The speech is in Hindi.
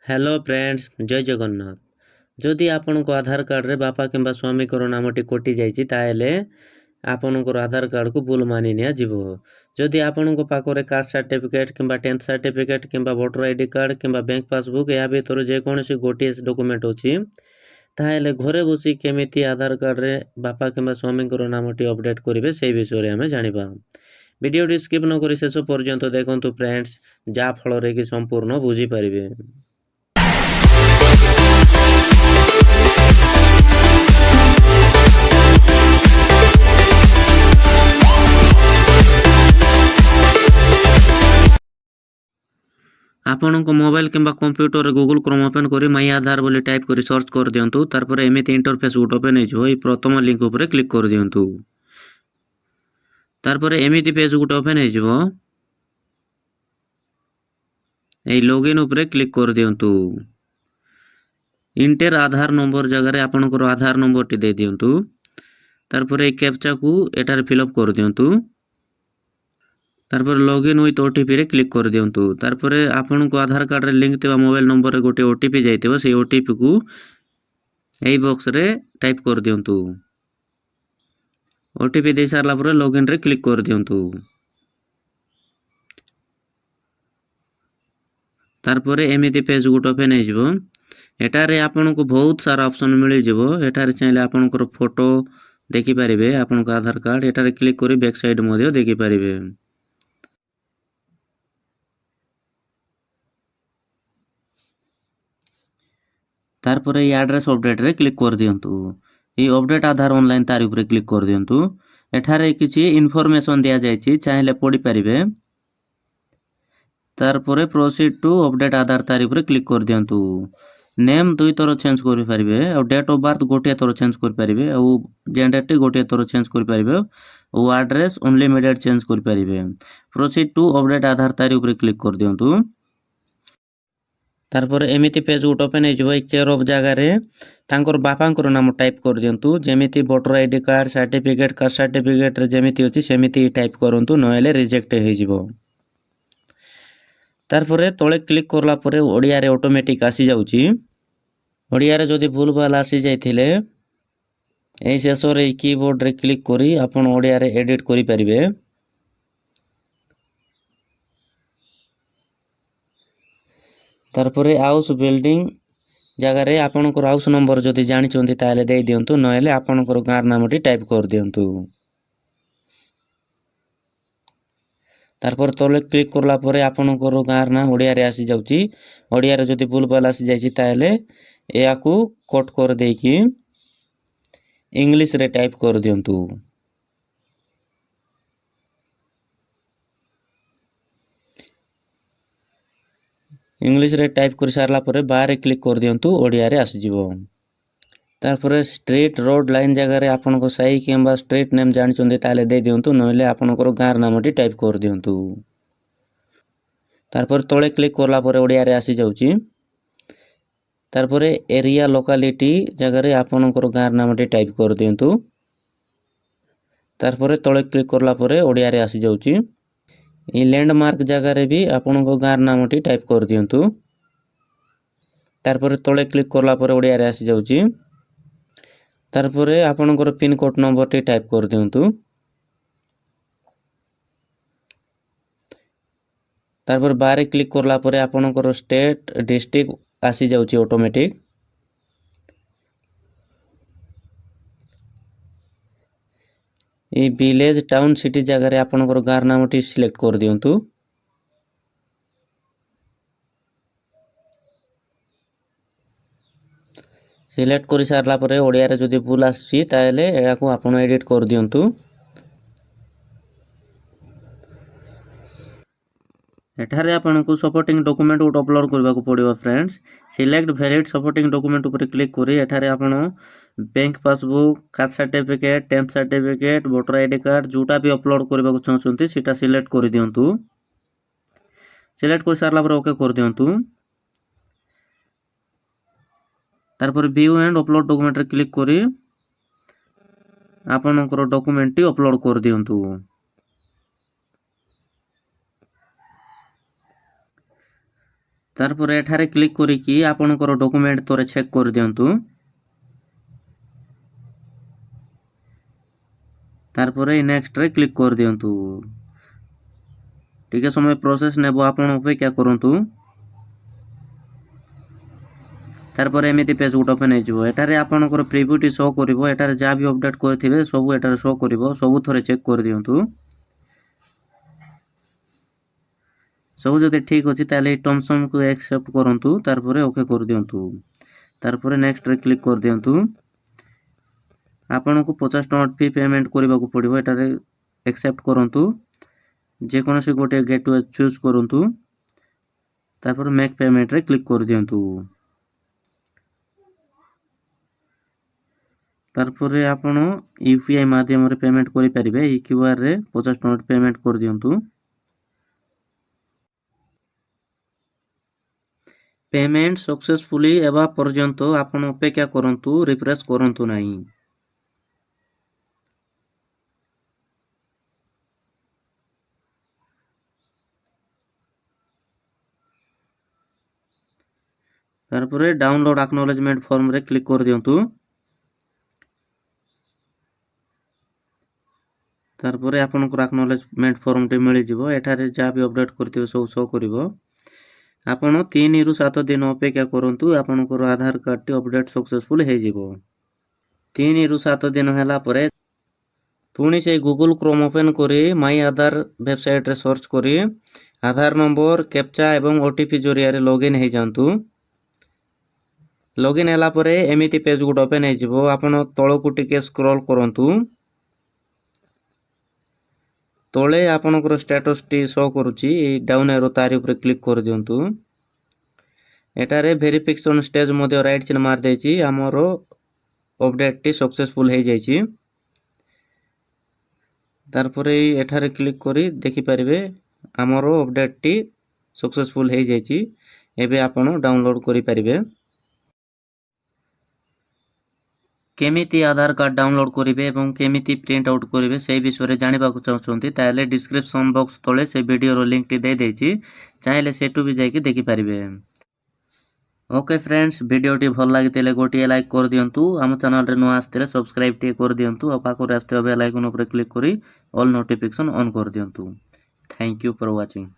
हेलो फ्रेंड्स जय जगन्नाथ जदि आपनको आधार कार्ड रे बापा किंबा स्वामीकर नामटी कटि जाइछि ताहेले आपनकर आधार कार्ड को भूल मानि निया जीवो जदि आपनको पाखरे कास्ट सर्टिफिकेट किंबा 10th सर्टिफिकेट किंबा वोटर आईडी कार्ड किंबा बैंक पासबुक या भीतर जे कोनोसी गोटे डॉक्यूमेंट अछि ताहेले घरे बसी केमिति आधार कार्ड रे बापा किंबा स्वामीकर नामटी अपडेट करिवे सेही विषय रे हमें जानिबा वीडियो स्किप न करि शेष पर्यंत देखंतु फ्रेंड्स जा फल रे कि संपूर्ण बुझी परिबे। आपनको मोबाइल किंबा कंप्यूटर रे गूगल क्रोम ओपन करी माई आधार बोली टाइप करी सर्च कर दियंतु तार पर एमिति इंटरफेस गुट ओपन हे जो ई प्रथम लिंक ऊपर क्लिक कर दियंतु तार पर एमिति पेज गुट ओपन हे जो ए लॉगिन ऊपर क्लिक कर दियंतु इंटर आधार नंबर जगह रे आपनकर आधार नंबर टी दे दियंतु तार पर ए कैप्चा को एटार फिल अप कर दियंतु तार पर लॉगिन विथ ओटीपी रे क्लिक कर दियंतु तार पर आपनको आधार कार्ड रे लिंक थिबा मोबाइल नंबर रे गोटे ओटीपी जाइतिबो से ओटीपी को एई बॉक्स रे टाइप कर दियंतु ओटीपी दे सारला पर लॉगिन रे क्लिक कर दियंतु तार पर एमिति पेज गुट ओपन हे जिवो एटारे आपनको बहुत सारा ऑप्शन मिलि जिवो एटारे चाहिले आपनकर फोटो देखि परिबे आपनको आधार कार्ड एटारे क्लिक करी बैक साइड मध्ये देखि परिबे तार पर ये एड्रेस अपडेट रे क्लिक कर दियंतु ये अपडेट आधार ऑनलाइन तार ऊपर क्लिक कर दियंतु एठारे किछि इन्फॉर्मेशन दिया जायछि चाहिले पढि परिबे तार पर प्रोसीड टू अपडेट आधार तार ऊपर क्लिक कर दियंतु नेम दुई थर चेंज करि परिबे और डेट ऑफ बर्थ गोटे थर चेंज करि परिबे और जेंडर टी गोटे थर चेंज करि परिबे और एड्रेस अनलिमिटेड चेंज करि परिबे प्रोसीड टू अपडेट आधार तार ऊपर क्लिक कर दियंतु तार पर एमिति पेज गुट ओपन हे जिवो केयर ऑफ जगह रे तांकर बापांकर नाम टाइप कर दियंतु जेमिति voter ID card certificate caste certificate रे जेमिति अछि सेमिति टाइप करंतु नहेले रिजेक्ट हे जिवो तार पर तळे क्लिक करला पर ओडिया रे ऑटोमेटिक आसी जाउची ओडिया रे जदि भूल भाल आसी जाइथिले एई शेष रे कीबोर्ड रे क्लिक करी आपण ओडिया रे एडिट करि परिबे तार पर हाउस बिल्डिंग जगह रे आपनकर हाउस नंबर जदि जानि चोंती ताले दे दियंतु नहेले आपनकर गार नामटी टाइप कर दियंतु तार पर तले क्लिक करला परे आपनकर गार ना ओडिया रे आसी जाउची ओडिया रे जदि भूल भाल आसी जाइछि ताले एयाकू कट कर देकी इंग्लिश रे टाइप कर दियंतु इंग्लिश रे टाइप कर सारला परे बाहर क्लिक कर दियंतु ओडिया रे आसी जिवो तार पर स्ट्रीट रोड लाइन जगह रे आपनको सही किंबा स्ट्रीट नेम जानि चोंती ताले दे दियंतु नहेले आपनकर गार नामटी टाइप कर दियंतु तार पर तळे क्लिक करला परे ओडिया रे आसी जाउची तार पर एरिया लोकालिटी जगह रे आपनकर गार नामटी टाइप कर दियंतु तार पर तळे क्लिक करला परे ओडिया रे आसी जाउची ई लैंडमार्क जगह रे भी आपनको गार नामटी टाइप कर दियंतु तार पर तळे क्लिक करला परे ओडिया रे आसी जाउची तार पर आपनकर pin code number T type कर दियंतु तार पर बाहर क्लिक करला परे आपनकर स्टेट डिस्ट्रिक्ट आसी जाउची ऑटोमेटिक ए विलेज टाउन सिटी जगह रे आपनकर गार नामटी सिलेक्ट कर दियंतु सिलेक्ट करि सारला परे ओडिया रे जदि भूल आसी ताले एयाकू आपण एडिट कर दियंतु एठारे आपनको सपोर्टिंग डॉक्यूमेंट उट अपलोड करबा को पड़िबो friends select valid supporting document ऊपर क्लिक करी एठारे आपण bank passbook caste certificate 10th certificate voter ID card जोटा भी अपलोड करबा को चाहछंती सेटा सिलेक्ट कर दियंतु सिलेक्ट कर सारला पर ओके कर दियंतु तार पर व्यू एंड अपलोड डॉक्यूमेंट रे क्लिक करी आपनकर डॉक्यूमेंट टी अपलोड कर दियंतु तारपर एठारे क्लिक करिकी आपणकर डॉक्यूमेंट तोरे चेक कर दियंतु। तारपर नेक्स्ट रे क्लिक कर दियंतु। टिके समय प्रोसेस नेबो आपण अपेक्षा करंतु। तारपर एमिति पेज गुट ओपन हे जिवो। एटारे आपणकर प्रीव्यूटी शो करिवो। एटारे जा भी अपडेट करथिबे सब एटारे शो करिवो। सब थरे चेक कर दियंतु। सब जदि ठीक अछि ताले टर्म्स को एक्सेप्ट करंतु। तारपर ओके कर दियंतु। तारपर नेक्स्ट रे क्लिक कर दियंतु। आपनको 50 टଙ୍କା फी पेमेंट करबाकू पड़िबो। एटारे एक्सेप्ट करंतु। जे कोनोसी गोटे गेटवे चूज करंतु। तारपर मेक पेमेंट रे क्लिक कर दियंतु। तारपर आपण यूपीआई माध्यम रे पेमेंट करि परिबे। ई क्यूआर रे 50 टଙ୍କା पेमेंट कर दियंतु। पेमेंट सक्सेसफुली एबा पर्यंत आपण अपेक्षा करंतु। रिफ्रेश करंतु नाही। तारपर डाउनलोड एक्नॉलेजमेंट फॉर्म रे क्लिक कर दियंतु। तारपर आपनकर एक्नॉलेजमेंट फॉर्म टे मिलि जिवो। एठारे जा भी अपडेट करथिबे सब शो करिवो। आपण 3 रु 7 दिन अपेक्षा करंतु। आपनकर आधार कार्ड टी अपडेट सक्सेसफुल हे जिवो। 3 रु 7 दिन होला परे पुणी से गूगल क्रोम ओपन करी माई आधार वेबसाइट रे सर्च करी आधार नंबर कैप्चा एवं ओटीपी जरिया रे लॉगिन हे जांतु। लॉगिन होला परे एमिति पेज गुट ओपन हे जिवो। आपण तळकु टिके स्क्रॉल करंतु। तळे आपनकर स्टेटस टी शो करूची। डाउन एरो तारी ऊपर क्लिक कर दियंतु। एटारे वेरिफिकेशन स्टेज मध्ये राइट चिन्ह मार देची। हमरो अपडेट टी सक्सेसफुल हे जाईची। तारपरे एठारे क्लिक करी देखि परिबे हमरो अपडेट टी सक्सेसफुल हे जाईची। एबे आपण डाउनलोड करि परिबे। केमिति आधार कार्ड डाउनलोड करिवे एवं केमिति प्रिंट आउट करिवे से विषय रे जानिबाकू चाहछन्ती ताले डिस्क्रिप्शन बॉक्स तळे से वीडियो रो लिंक टी दे देची। चाहेले सेटू भी जाई के देखि परिबे। ओके फ्रेंड्स वीडियो टी भल लागितले गोटिए लाइक कर दियंतु। हम चैनल रे नुआ आस्ते सब्सक्राइब टी कर दियंतु। आ पाखरे आस्ते बेल आइकन ऊपर क्लिक करी ऑल नोटिफिकेशन ऑन कर दियंतु। Thank you for watching.